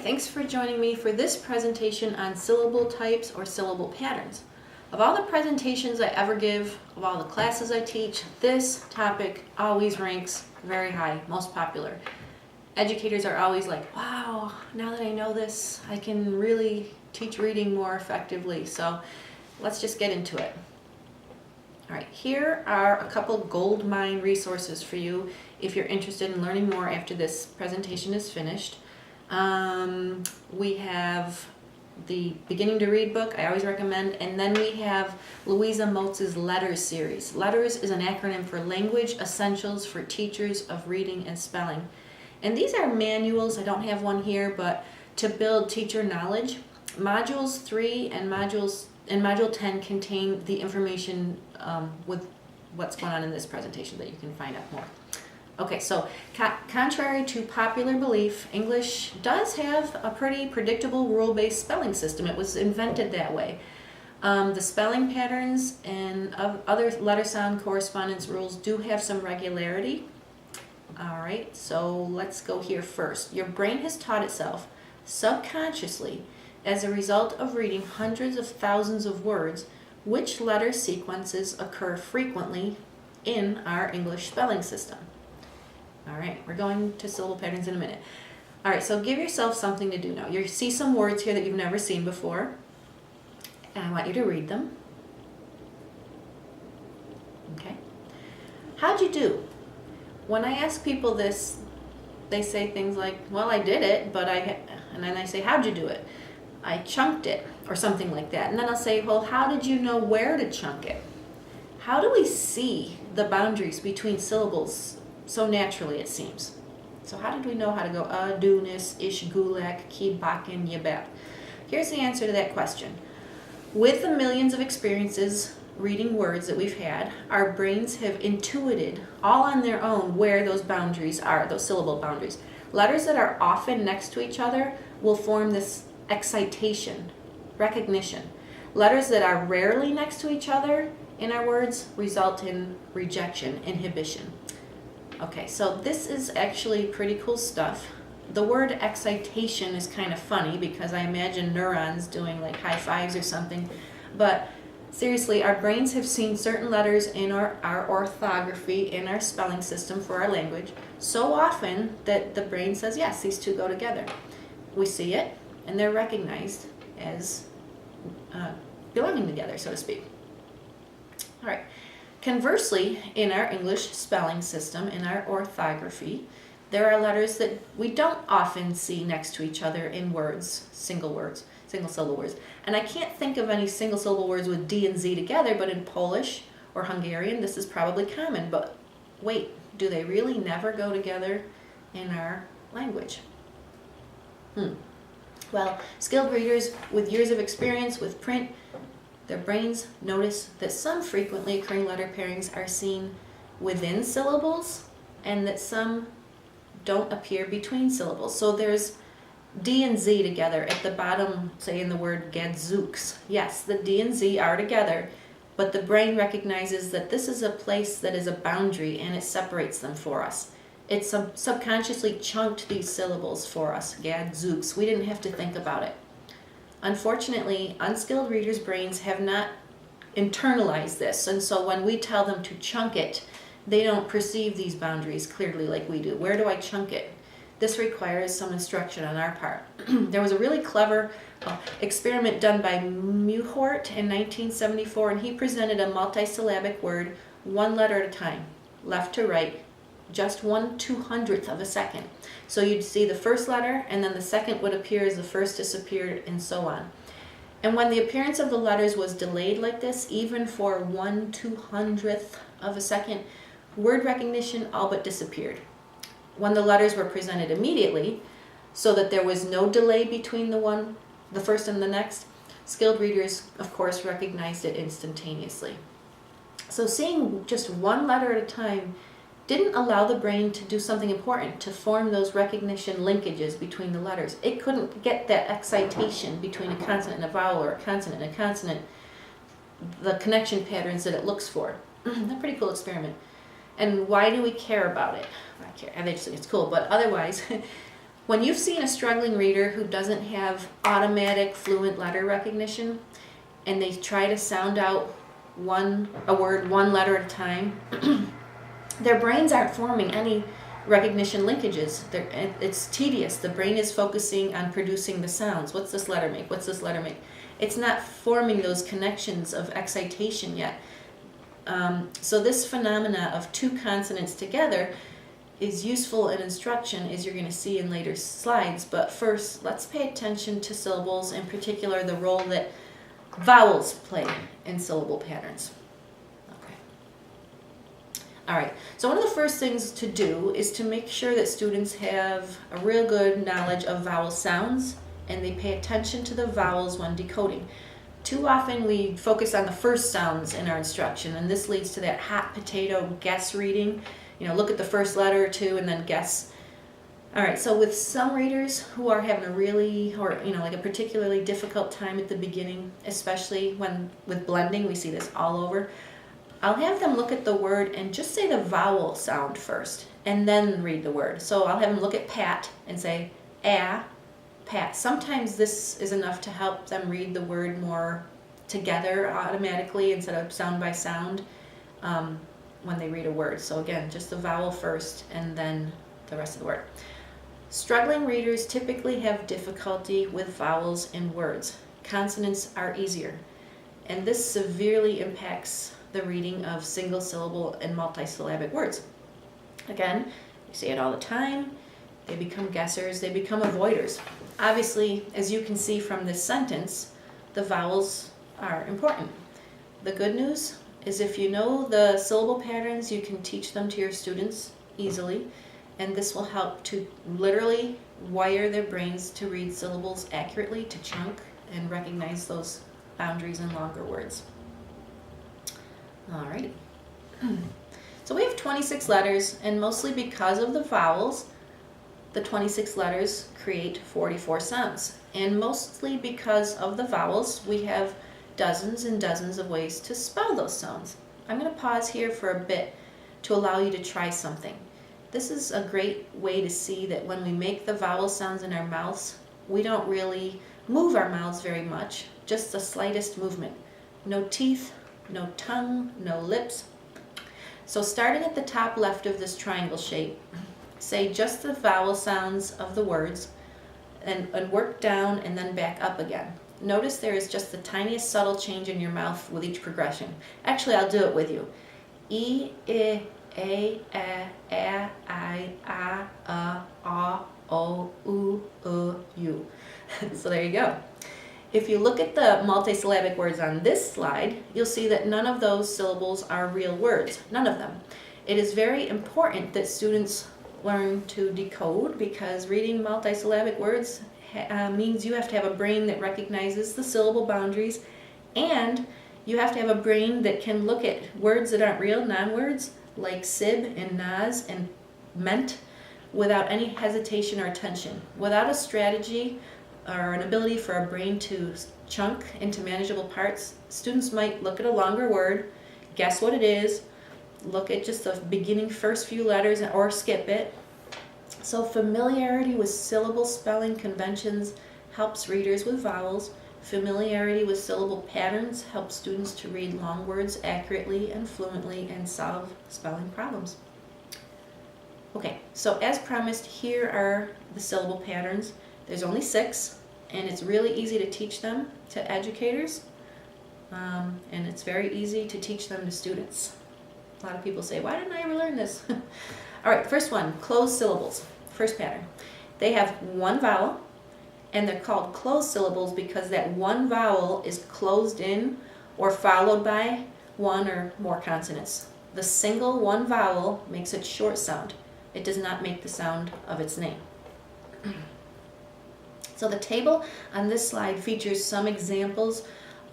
thanks for joining me for this presentation on syllable types or syllable patterns. Of all the presentations I ever give, of all the classes I teach, this topic always ranks very high, most popular. Educators are always like, wow, now that I know this, I can really teach reading more effectively. So let's just get into it. All right, here are a couple gold mine resources for you if you're interested in learning more after this presentation is finished. We have the Beginning to Read book, I always recommend, and then we have Louisa Moats's Letters series. Letters is an acronym for Language Essentials for Teachers of Reading and Spelling. And these are manuals, I don't have one here, but to build teacher knowledge. Modules 3 and Module 10 contain the information with what's going on in this presentation that you can find out more. Okay, so contrary to popular belief, English does have a pretty predictable rule-based spelling system. It was invented that way. The spelling patterns and other letter sound correspondence rules do have some regularity. All right, so let's go here first. Your brain has taught itself subconsciously, as a result of reading hundreds of thousands of words, which letter sequences occur frequently in our English spelling system. All right, we're going to syllable patterns in a minute. All right, so give yourself something to do now. You see some words here that you've never seen before, and I want you to read them. Okay. How'd you do? When I ask people this, they say things like, well, I did it, and then I say, how'd you do it? I chunked it, or something like that. And then I'll say, well, how did you know where to chunk it? How do we see the boundaries between syllables so naturally, it seems? So how did we know how to go dunis, ish, gulak, ki, bakin, yabab? Here's the answer to that question. With the millions of experiences reading words that we've had, our brains have intuited all on their own where those boundaries are, those syllable boundaries. Letters that are often next to each other will form this excitation, recognition. Letters that are rarely next to each other in our words result in rejection, inhibition. Okay, so this is actually pretty cool stuff. The word excitation is kind of funny because I imagine neurons doing like high fives or something, but seriously, our brains have seen certain letters in our orthography, in our spelling system for our language, so often that the brain says, yes, these two go together. We see it, and they're recognized as belonging together, so to speak. All right. Conversely, in our English spelling system, in our orthography, there are letters that we don't often see next to each other in words, single syllable words. And I can't think of any single syllable words with D and Z together, but in Polish or Hungarian, this is probably common. But wait, do they really never go together in our language? Well, skilled readers with years of experience with print, their brains notice that some frequently occurring letter pairings are seen within syllables and that some don't appear between syllables. So there's D and Z together at the bottom, say in the word gadzooks. Yes, the D and Z are together, but the brain recognizes that this is a place that is a boundary and it separates them for us. It subconsciously chunked these syllables for us, gadzooks. We didn't have to think about it. Unfortunately, unskilled readers' brains have not internalized this, and so when we tell them to chunk it, they don't perceive these boundaries clearly like we do. Where do I chunk it? This requires some instruction on our part. There was a really clever experiment done by Muhort in 1974, and he presented a multisyllabic word, one letter at a time, left to right, just 1/200th of a second. So you'd see the first letter, and then the second would appear as the first disappeared, and so on. And when the appearance of the letters was delayed like this, even for 1/200th of a second, word recognition all but disappeared. When the letters were presented immediately, so that there was no delay between the first and the next, skilled readers, of course, recognized it instantaneously. So seeing just one letter at a time didn't allow the brain to do something important, to form those recognition linkages between the letters. It couldn't get that excitation between a consonant and a vowel, or a consonant and a consonant, the connection patterns that it looks for. A pretty cool experiment. And why do we care about it? I care, and it's cool, but otherwise, When you've seen a struggling reader who doesn't have automatic fluent letter recognition and they try to sound out a word one letter at a time, their brains aren't forming any recognition linkages. It's tedious. The brain is focusing on producing the sounds. What's this letter make? What's this letter make? It's not forming those connections of excitation yet. So this phenomena of two consonants together is useful in instruction, as you're going to see in later slides. But first, let's pay attention to syllables, in particular the role that vowels play in syllable patterns. Okay. All right, so one of the first things to do is to make sure that students have a real good knowledge of vowel sounds and they pay attention to the vowels when decoding. Too often we focus on the first sounds in our instruction, and this leads to that hot potato guess reading. Look at the first letter or two and then guess. All right, so with some readers who are having a particularly difficult time at the beginning, especially with blending, we see this all over, I'll have them look at the word and just say the vowel sound first and then read the word. So I'll have them look at pat and say pat. Sometimes this is enough to help them read the word more together automatically instead of sound by sound when they read a word. So again, just the vowel first and then the rest of the word. Struggling readers typically have difficulty with vowels in words. Consonants are easier, and this severely impacts the reading of single syllable and multisyllabic words. Again, we say it all the time. They become guessers, they become avoiders. Obviously, as you can see from this sentence, the vowels are important. The good news is if you know the syllable patterns, you can teach them to your students easily, and this will help to literally wire their brains to read syllables accurately, to chunk and recognize those boundaries in longer words. Alrighty. So we have 26 letters, and mostly because of the vowels, the 26 letters create 44 sounds. And mostly because of the vowels, we have dozens and dozens of ways to spell those sounds. I'm going to pause here for a bit to allow you to try something. This is a great way to see that when we make the vowel sounds in our mouths, we don't really move our mouths very much, just the slightest movement. No teeth, no tongue, no lips. So starting at the top left of this triangle shape, say just the vowel sounds of the words and work down and then back up again. Notice there is just the tiniest subtle change in your mouth with each progression. Actually, I'll do it with you. E, I, A, I, O, U, U. So there you go. If you look at the multisyllabic words on this slide, you'll see that none of those syllables are real words. None of them. It is very important that students learn to decode, because reading multisyllabic words means you have to have a brain that recognizes the syllable boundaries, and you have to have a brain that can look at words that aren't real, non-words, like sib and nas and meant, without any hesitation or tension. Without a strategy or an ability for a brain to chunk into manageable parts, students might look at a longer word, guess what it is, look at just the beginning first few letters or skip it. So familiarity with syllable spelling conventions helps readers with vowels. Familiarity with syllable patterns helps students to read long words accurately and fluently and solve spelling problems. Okay, so as promised, here are the syllable patterns. There's only 6, and it's really easy to teach them to educators, and it's very easy to teach them to students. A lot of people say, why didn't I ever learn this? All right, first one, closed syllables. First pattern. They have one vowel, and they're called closed syllables because that one vowel is closed in or followed by one or more consonants. The single one vowel makes it short sound. It does not make the sound of its name. So the table on this slide features some examples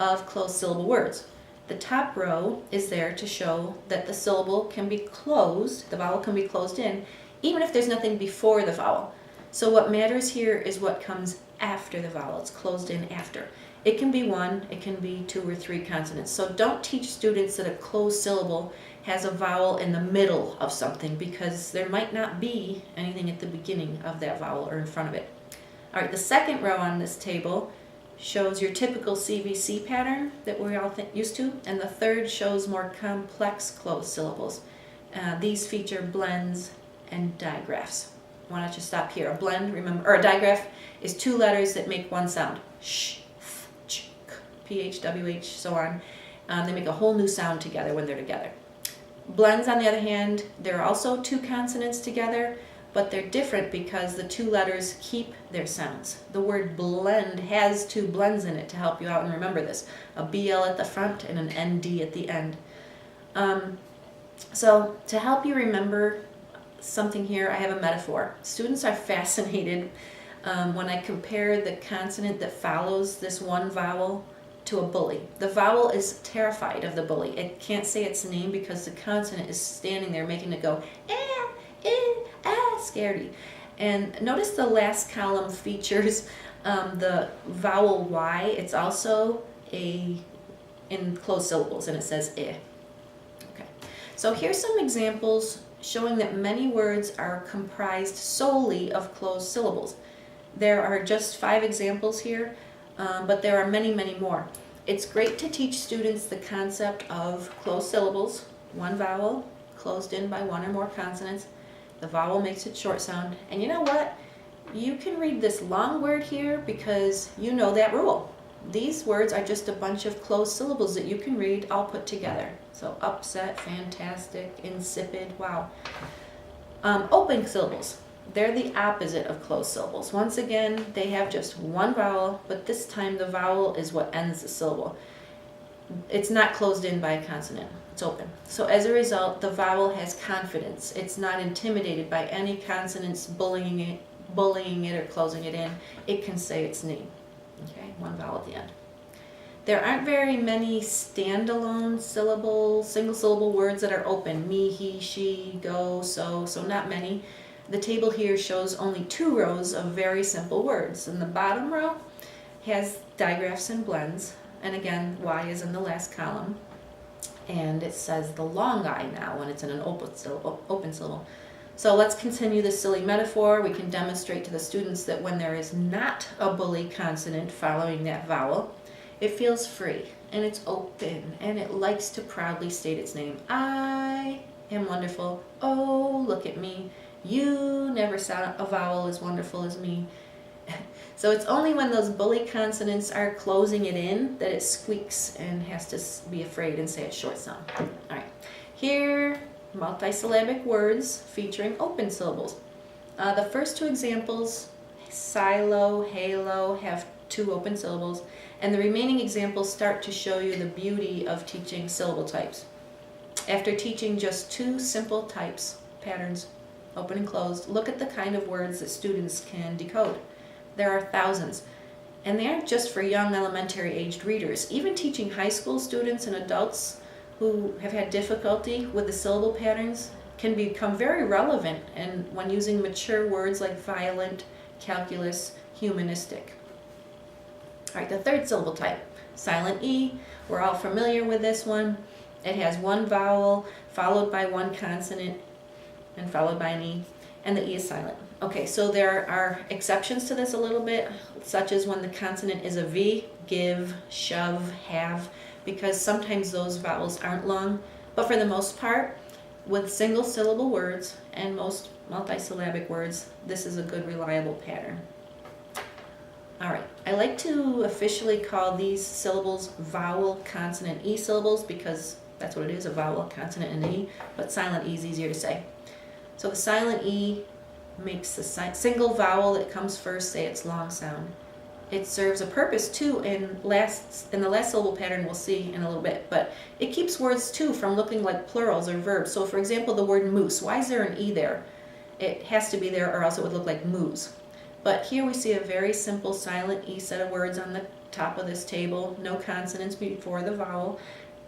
of closed syllable words. The top row is there to show that the syllable can be closed, the vowel can be closed in, even if there's nothing before the vowel. So what matters here is what comes after the vowel. It's closed in after. It can be 1, it can be 2 or 3 consonants. So don't teach students that a closed syllable has a vowel in the middle of something because there might not be anything at the beginning of that vowel or in front of it. All right, the second row on this table shows your typical CVC pattern that we're all used to, and the third shows more complex closed syllables. These feature blends and digraphs. Why don't you stop here? A blend, remember, or a digraph is two letters that make one sound. Sh, th, ch, k, ph, wh, so on. They make a whole new sound together when they're together. Blends, on the other hand, they're also two consonants together, but they're different because the two letters keep their sounds. The word blend has two blends in it to help you out and remember this. A BL at the front and an ND at the end. So to help you remember something here, I have a metaphor. Students are fascinated when I compare the consonant that follows this one vowel to a bully. The vowel is terrified of the bully. It can't say its name because the consonant is standing there making it go, scaredy. And notice the last column features the vowel Y. It's also in closed syllables, and it says Okay. So here's some examples showing that many words are comprised solely of closed syllables. There are just 5 examples here, but there are many, many more. It's great to teach students the concept of closed syllables, one vowel closed in by one or more consonants. The vowel makes its short sound. And you know what? You can read this long word here because you know that rule. These words are just a bunch of closed syllables that you can read all put together. So upset, fantastic, insipid, wow. Open syllables. They're the opposite of closed syllables. Once again, they have just one vowel, but this time the vowel is what ends the syllable. It's not closed in by a consonant. It's open. So as a result, the vowel has confidence. It's not intimidated by any consonants bullying it or closing it in. It can say its name. Okay, one vowel at the end. There aren't very many standalone single syllable words that are open. Me, he, she, go, so not many. The table here shows only 2 rows of very simple words. And the bottom row has digraphs and blends. And again, Y is in the last column. And it says the long I now when it's in an open syllable. So let's continue this silly metaphor. We can demonstrate to the students that when there is not a bully consonant following that vowel, it feels free and it's open and it likes to proudly state its name. I am wonderful. Oh, look at me. You never saw a vowel as wonderful as me. So it's only when those bully consonants are closing it in that it squeaks and has to be afraid and say its short sound. All right, here, multisyllabic words featuring open syllables. The first 2 examples, silo, halo, have 2 open syllables, and the remaining examples start to show you the beauty of teaching syllable types. After teaching just 2 simple types, patterns, open and closed, look at the kind of words that students can decode. There are thousands, and they aren't just for young elementary aged readers. Even teaching high school students and adults who have had difficulty with the syllable patterns can become very relevant and when using mature words like violent, calculus, humanistic. All right, the third syllable type, silent E. We're all familiar with this one. It has one vowel followed by one consonant and followed by an E, and the E is silent. Okay, so there are exceptions to this a little bit, such as when the consonant is a V, give, shove, have, because sometimes those vowels aren't long. But for the most part, with single syllable words and most multisyllabic words, this is a good reliable pattern. All right, I like to officially call these syllables vowel, consonant, E syllables because that's what it is, a vowel, consonant, and E, but silent E is easier to say. So the silent E makes the single vowel that comes first say its long sound. It serves a purpose too in the last syllable pattern we'll see in a little bit, but it keeps words too from looking like plurals or verbs. So for example, the word moose, why is there an E there? It has to be there or else it would look like moose. But here we see a very simple silent E set of words on the top of this table, no consonants before the vowel.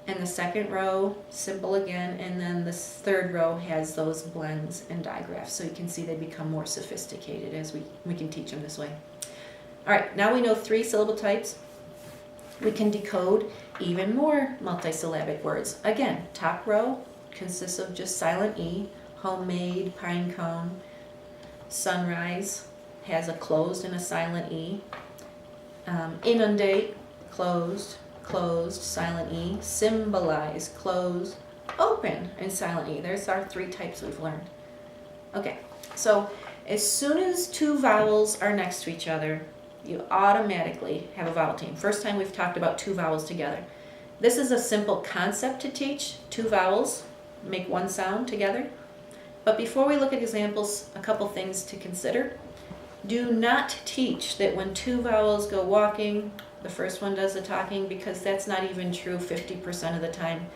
And the second row, simple again, and then the third row has those blends and digraphs. So you can see they become more sophisticated as we can teach them this way. All right, now we know 3 syllable types. We can decode even more multisyllabic words. Again, top row, consists of just silent E. Homemade, pine cone. Sunrise has a closed and a silent E. Inundate, closed, closed, silent E. Symbolize, closed, open, and silent E. There's our 3 types we've learned. Okay, so as soon as 2 vowels are next to each other, you automatically have a vowel team. First time we've talked about 2 vowels together. This is a simple concept to teach. 2 vowels make 1 sound together. But before we look at examples, a couple things to consider. Do not teach that when 2 vowels go walking, the first one does the talking, because that's not even true 50% of the time.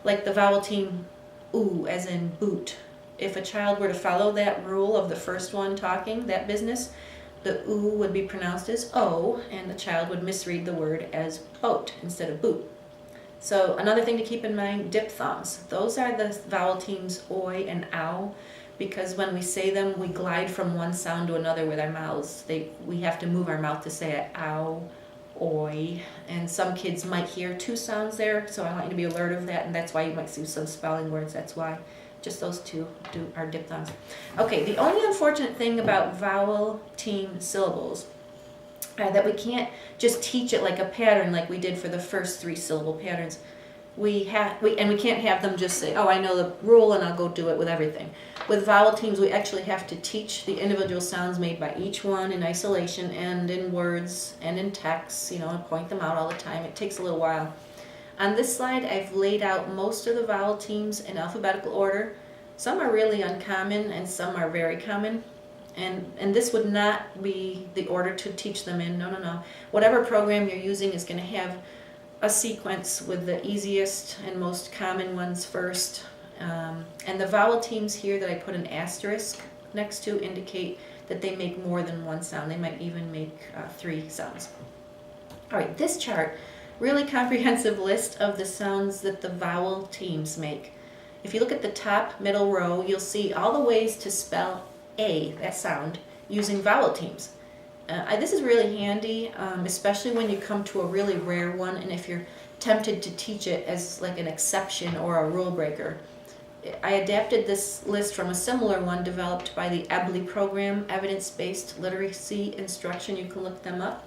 Like the vowel team oo, as in boot. If a child were to follow that rule of the first one talking, that business, the oo would be pronounced as o, and the child would misread the word as boat instead of boot. So another thing to keep in mind, diphthongs. Those are the vowel teams oi and ow, because when we say them, we glide from one sound to another with our mouths. We have to move our mouth to say it, ow, oi. And some kids might hear 2 sounds there, so I want you to be alert of that, and that's why you might see some spelling words, that's why. Just those 2 are diphthongs. Okay, the only unfortunate thing about vowel team syllables that we can't just teach it like a pattern like we did for the first 3 syllable patterns. We can't have them just say, oh, I know the rule and I'll go do it with everything. With vowel teams, we actually have to teach the individual sounds made by each one in isolation and in words and in text, and point them out all the time. It takes a little while. On this slide, I've laid out most of the vowel teams in alphabetical order. Some are really uncommon and some are very common. And this would not be the order to teach them in. No. Whatever program you're using is going to have a sequence with the easiest and most common ones first. And the vowel teams here that I put an asterisk next to indicate that they make more than 1 sound. They might even make 3 sounds. All right, this chart, really comprehensive list of the sounds that the vowel teams make. If you look at the top middle row, you'll see all the ways to spell A, that sound, using vowel teams. This is really handy, especially when you come to a really rare one and if you're tempted to teach it as like an exception or a rule breaker. I adapted this list from a similar one developed by the EBLI program, Evidence-Based Literacy Instruction. You can look them up.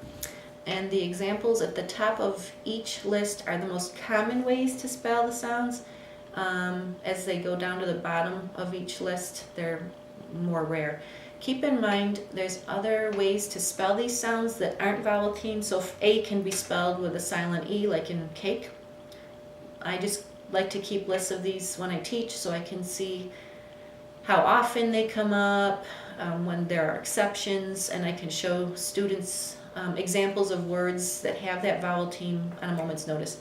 And the examples at the top of each list are the most common ways to spell the sounds. As they go down to the bottom of each list, they're more rare. Keep in mind there's other ways to spell these sounds that aren't vowel teams. So if A can be spelled with a silent E, like in cake, I just like to keep lists of these when I teach so I can see how often they come up, when there are exceptions, and I can show students examples of words that have that vowel team on a moment's notice.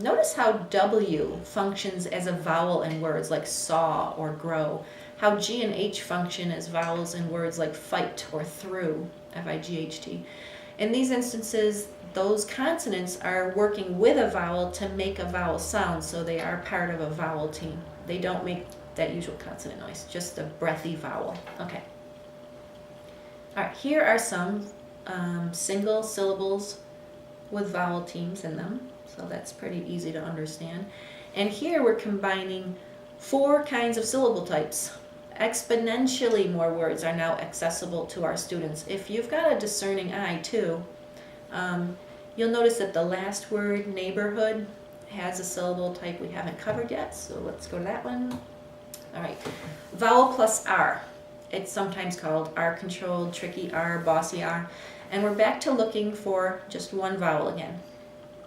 Notice how W functions as a vowel in words like saw or grow. How G and H function as vowels in words like fight or through, F-I-G-H-T. In these instances, those consonants are working with a vowel to make a vowel sound, so they are part of a vowel team. They don't make that usual consonant noise, just a breathy vowel. Okay. All right, here are some single syllables with vowel teams in them, so that's pretty easy to understand. And here we're combining 4 kinds of syllable types. Exponentially more words are now accessible to our students. If you've got a discerning eye too, you'll notice that the last word, neighborhood, has a syllable type we haven't covered yet, so let's go to that one. All right, vowel plus R. It's sometimes called R-controlled, tricky R, bossy R. And we're back to looking for just 1 vowel again.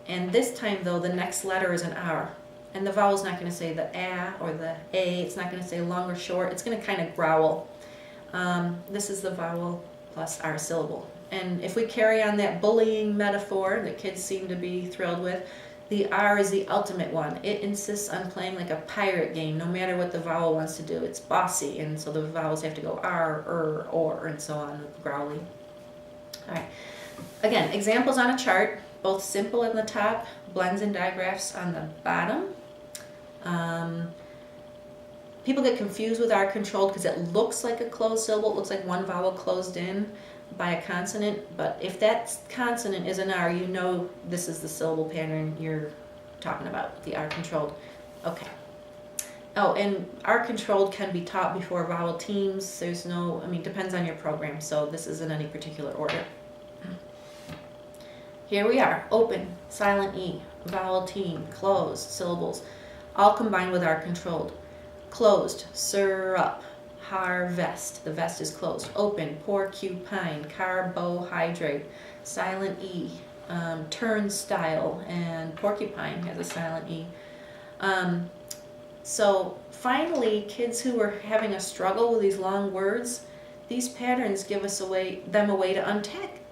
And this time though, the next letter is an R. And the vowel's not going to say the A or the A. It's not going to say long or short. It's going to kind of growl. This is the vowel plus R syllable. And if we carry on that bullying metaphor that kids seem to be thrilled with, the R is the ultimate one. It insists on playing like a pirate game, no matter what the vowel wants to do. It's bossy, and so the vowels have to go R, or, and so on, growly. All right. Again, examples on a chart, both simple on the top, blends and digraphs on the bottom. People get confused with R controlled because it looks like a closed syllable. It looks like 1 vowel closed in by a consonant, but if that consonant is an R, you know this is the syllable pattern you're talking about, the R controlled. Okay. Oh, and our controlled can be taught before vowel teams. There's no, depends on your program, so this isn't any particular order. Here we are, open, silent E, vowel team, closed, syllables, all combined with our controlled. Closed, syrup, harvest, the vest is closed. Open, porcupine, carbohydrate, silent E, turnstile, and porcupine has a silent E. So finally, kids who are having a struggle with these long words, these patterns give us a way to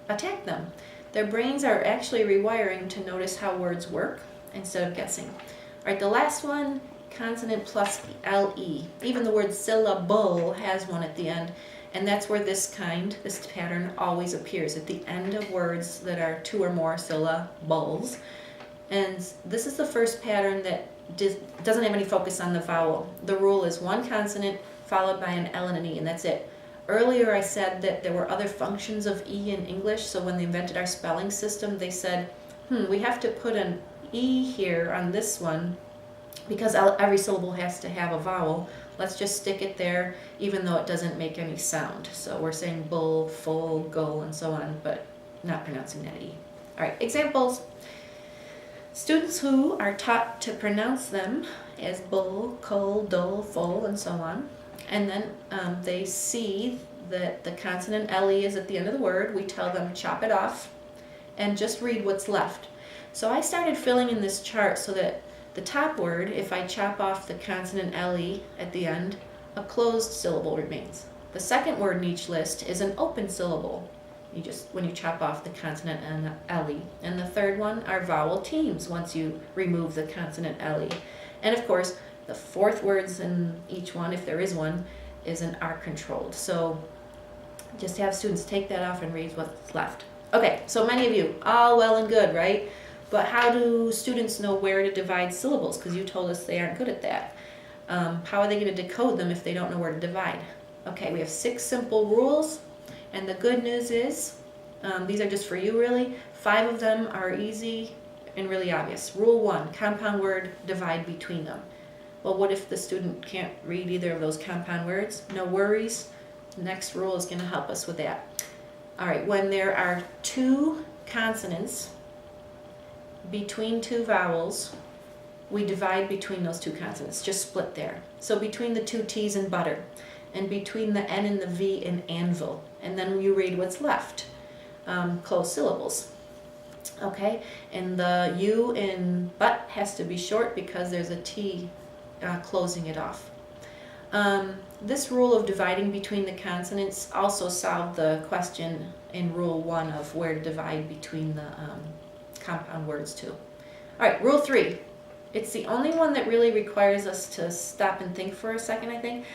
attack them. Their brains are actually rewiring to notice how words work instead of guessing. All right, the last one, consonant plus LE. Even the word syllable has one at the end, and that's where this pattern always appears at the end of words that are 2 or more syllables. And this is the first pattern that doesn't have any focus on the vowel. The rule is one consonant followed by an L and an E, and that's it. Earlier I said that there were other functions of E in English, so when they invented our spelling system, they said, we have to put an E here on this one because every syllable has to have a vowel. Let's just stick it there, even though it doesn't make any sound. So we're saying bull, full, gull, and so on, but not pronouncing that E. All right, examples. Students who are taught to pronounce them as bull, cull, dull, full, and so on, and then they see that the consonant LE is at the end of the word, we tell them chop it off and just read what's left. So I started filling in this chart so that the top word, if I chop off the consonant LE at the end, a closed syllable remains. The second word in each list is an open syllable. When you chop off the consonant and LE. And the third one are vowel teams once you remove the consonant LE. And of course, the fourth words in each one, if there is one, is an R controlled. So just have students take that off and read what's left. Okay, so many of you, all well and good, right? But how do students know where to divide syllables? Because you told us they aren't good at that. How are they going to decode them if they don't know where to divide? Okay, we have 6 simple rules. And the good news is, these are just for you really, 5 of them are easy and really obvious. Rule 1, compound word, divide between them. Well, what if the student can't read either of those compound words? No worries, the next rule is going to help us with that. All right, when there are 2 consonants between 2 vowels, we divide between those 2 consonants, just split there. So between the 2 T's in butter, and between the N and the V in anvil, and then you read what's left, closed syllables. Okay, and the U in but has to be short because there's a T closing it off. This rule of dividing between the consonants also solved the question in rule 1 of where to divide between the compound words too. All right, rule 3. It's the only one that really requires us to stop and think for a second, I think.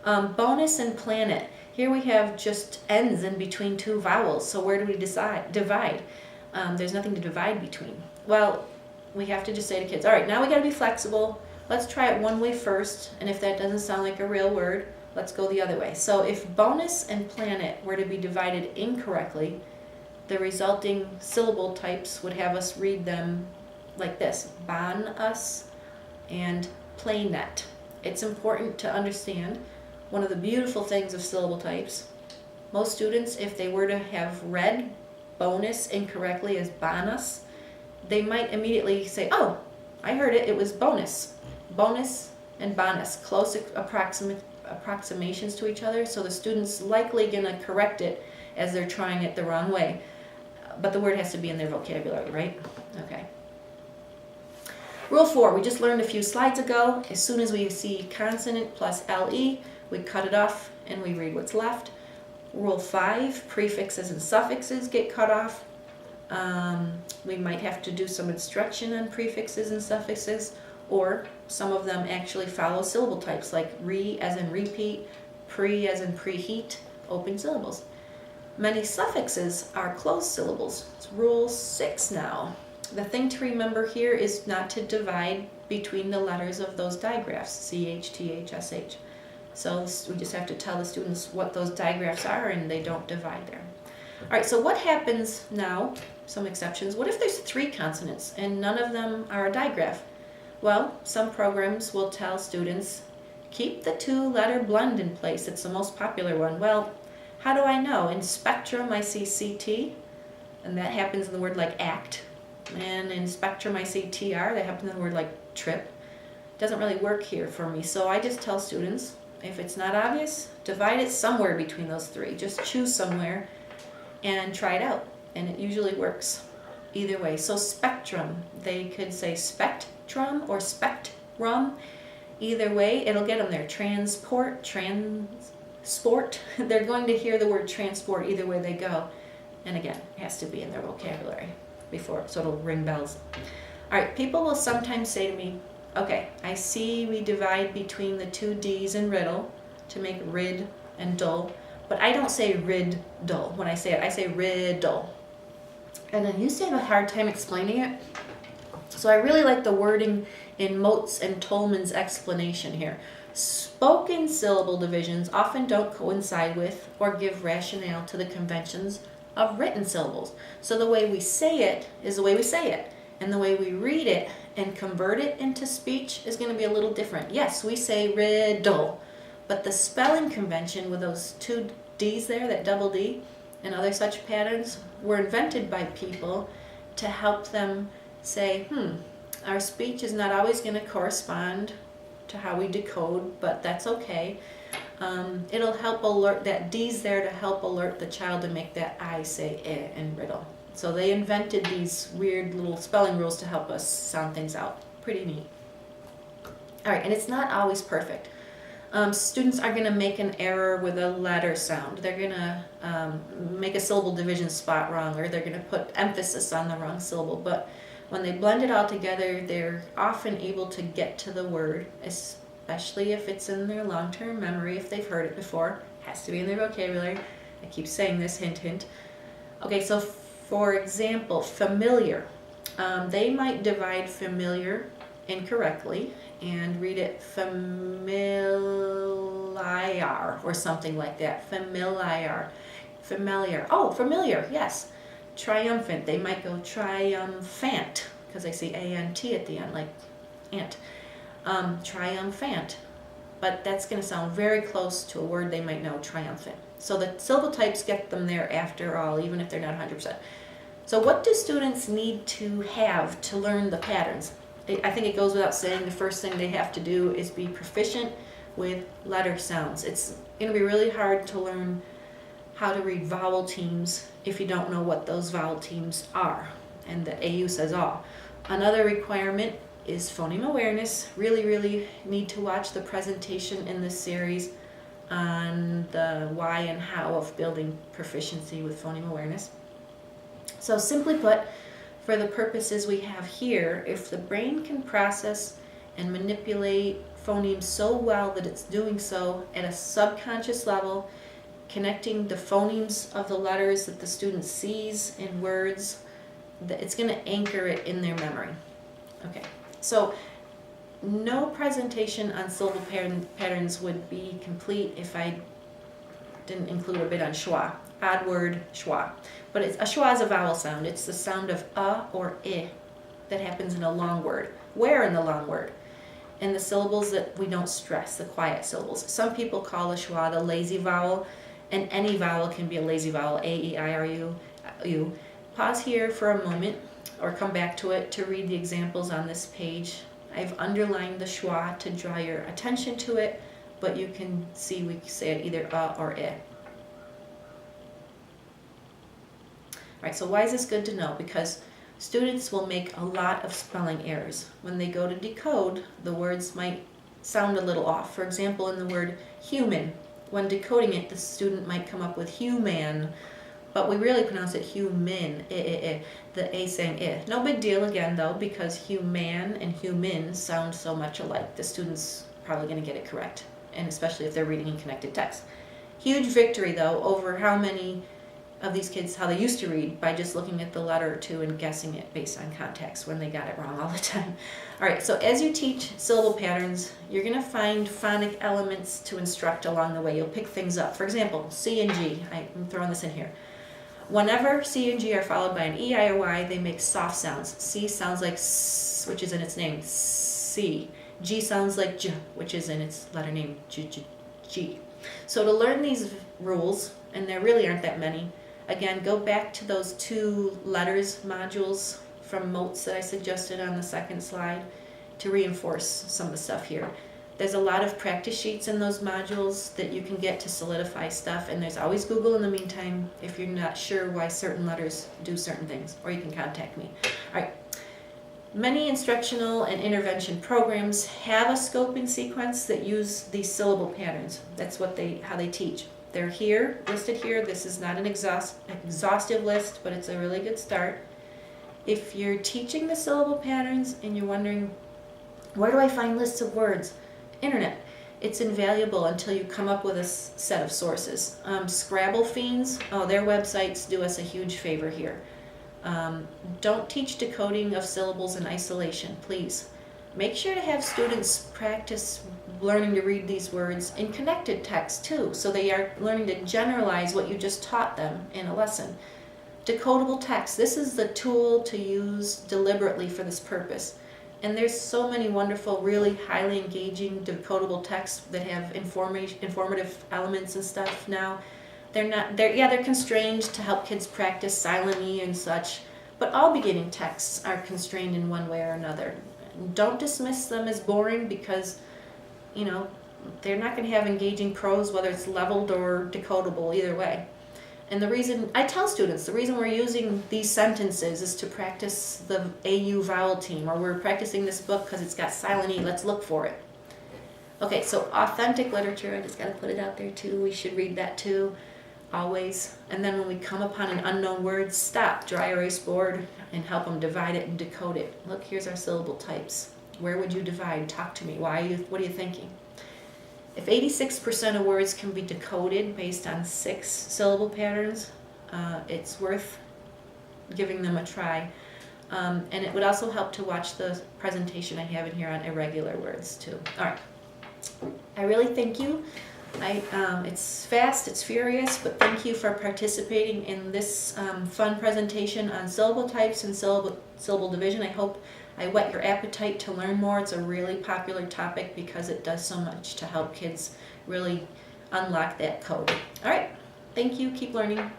Bonus and planet. Here we have just ends in between 2 vowels, so where do we divide? There's nothing to divide between. Well, we have to just say to kids, all right, now we got to be flexible. Let's try it one way first, and if that doesn't sound like a real word, let's go the other way. So if bonus and planet were to be divided incorrectly, the resulting syllable types would have us read them like this, bonus and planet. It's important to understand one of the beautiful things of syllable types. Most students, if they were to have read bonus incorrectly as bonus, they might immediately say, oh, I heard it, it was bonus. Bonus and bonus, close approximations to each other, so the student's likely going to correct it as they're trying it the wrong way. But the word has to be in their vocabulary, right? Okay. Rule 4, we just learned a few slides ago. As soon as we see consonant plus LE, we cut it off and we read what's left. Rule 5, prefixes and suffixes get cut off. We might have to do some instruction on prefixes and suffixes, or some of them actually follow syllable types like re as in repeat, pre as in preheat, open syllables. Many suffixes are closed syllables. It's rule 6 now. The thing to remember here is not to divide between the letters of those digraphs, CH, TH, SH. So we just have to tell the students what those digraphs are and they don't divide there. All right, so what happens now, some exceptions, what if there's 3 consonants and none of them are a digraph? Well, some programs will tell students keep the 2-letter blend in place. It's the most popular one. Well, how do I know? In spectrum, I see CT, and that happens in the word like act. And in spectrum, I see TR, that happens in the word like trip. Doesn't really work here for me. So I just tell students, if it's not obvious, divide it somewhere between those 3. Just choose somewhere and try it out. And it usually works either way. So spectrum, they could say spectrum or spectrum. Either way, it'll get them there. Transport, transport. They're going to hear the word transport either way they go. And again, it has to be in their vocabulary before, so it'll ring bells. All right, people will sometimes say to me, okay, I see we divide between the 2 D's in riddle to make rid and dull, but I don't say riddle. When I say it, I say riddle. And I used to have a hard time explaining it. So I really like the wording in Motes and Tolman's explanation here. Spoken syllable divisions often don't coincide with or give rationale to the conventions of written syllables. So the way we say it is the way we say it. And the way we read it and convert it into speech is going to be a little different. Yes, we say riddle, but the spelling convention with those 2 D's there, that double D, and other such patterns were invented by people to help them say, our speech is not always going to correspond to how we decode, but that's okay. It'll help alert, that D's there to help alert the child to make that I say eh in riddle. So they invented these weird little spelling rules to help us sound things out. Pretty neat. All right, and it's not always perfect. Students are going to make an error with a letter sound. They're going to make a syllable division spot wrong, or they're going to put emphasis on the wrong syllable. But when they blend it all together, they're often able to get to the word, especially if it's in their long-term memory, if they've heard it before. It has to be in their vocabulary. I keep saying this, hint, hint. Okay, so for example, familiar. They might divide familiar incorrectly and read it familiar or something like that. Familiar. Oh, familiar, yes. Triumphant. They might go triumphant because they see A-N-T at the end, like ant. Triumphant. But that's going to sound very close to a word they might know, triumphant. So the syllable types get them there after all, even if they're not 100%. So what do students need to have to learn the patterns? I think it goes without saying the first thing they have to do is be proficient with letter sounds. It's going to be really hard to learn how to read vowel teams if you don't know what those vowel teams are. And the AU says all. Another requirement is phoneme awareness. Really need to watch the presentation in this series on the why and how of building proficiency with phoneme awareness. So simply put, for the purposes we have here, if the brain can process and manipulate phonemes so well that it's doing so at a subconscious level, connecting the phonemes of the letters that the student sees in words, it's going to anchor it in their memory. Okay, so no presentation on syllable patterns would be complete if I didn't include a bit on schwa. Odd word, schwa. But a schwa is a vowel sound. It's the sound of or I that happens in a long word. Where in the long word? In the syllables that we don't stress, the quiet syllables. Some people call a schwa the lazy vowel, and any vowel can be a lazy vowel, A, E, I, R, U. Pause here for a moment, or come back to it to read the examples on this page. I've underlined the schwa to draw your attention to it, but you can see we say it either or I. Right, so why is this good to know? Because students will make a lot of spelling errors. When they go to decode, the words might sound a little off. For example, in the word human, when decoding it, the student might come up with human, but we really pronounce it human, the A saying I. No big deal again though, because human and human sound so much alike. The student's probably going to get it correct, and especially if they're reading in connected text. Huge victory though over how many of these kids, how they used to read by just looking at the letter or two and guessing it based on context when they got it wrong all the time. All right, so as you teach syllable patterns, you're going to find phonic elements to instruct along the way. You'll pick things up. For example, C and G. I'm throwing this in here. Whenever C and G are followed by an E, I, or Y, they make soft sounds. C sounds like S, which is in its name, C. G sounds like J, which is in its letter name, G. So to learn these rules, and there really aren't that many, again, go back to those 2 letters modules from Motes that I suggested on the second slide to reinforce some of the stuff here. There's a lot of practice sheets in those modules that you can get to solidify stuff, and there's always Google in the meantime if you're not sure why certain letters do certain things, or you can contact me. All right. Many instructional and intervention programs have a scoping sequence that use these syllable patterns. That's how they teach. They're here, listed here. This is not an exhaustive list, but it's a really good start. If you're teaching the syllable patterns and you're wondering, where do I find lists of words? Internet. It's invaluable until you come up with a set of sources. Scrabble fiends, their websites do us a huge favor here. Don't teach decoding of syllables in isolation, please. Make sure to have students practice learning to read these words in connected text too, so they are learning to generalize what you just taught them in a lesson. Decodable text, this is the tool to use deliberately for this purpose. And there's so many wonderful, really highly engaging decodable texts that have informative elements and stuff now. They're constrained to help kids practice silent E and such, but all beginning texts are constrained in one way or another. Don't dismiss them as boring because, they're not going to have engaging prose, whether it's leveled or decodable, either way. And the reason, I tell students, the reason we're using these sentences is to practice the AU vowel team, or we're practicing this book because it's got silent E, let's look for it. Okay, so authentic literature, I just got to put it out there too, we should read that too, always. And then when we come upon an unknown word, stop, dry erase board, and help them divide it and decode it. Look, here's our syllable types. Where would you divide? Talk to me. What are you thinking? If 86% of words can be decoded based on 6 syllable patterns, it's worth giving them a try. And it would also help to watch the presentation I have in here on irregular words too. All right. I really thank you. It's fast, it's furious, but thank you for participating in this fun presentation on syllable types and syllable division. I hope I whet your appetite to learn more. It's a really popular topic because it does so much to help kids really unlock that code. All right, thank you. Keep learning.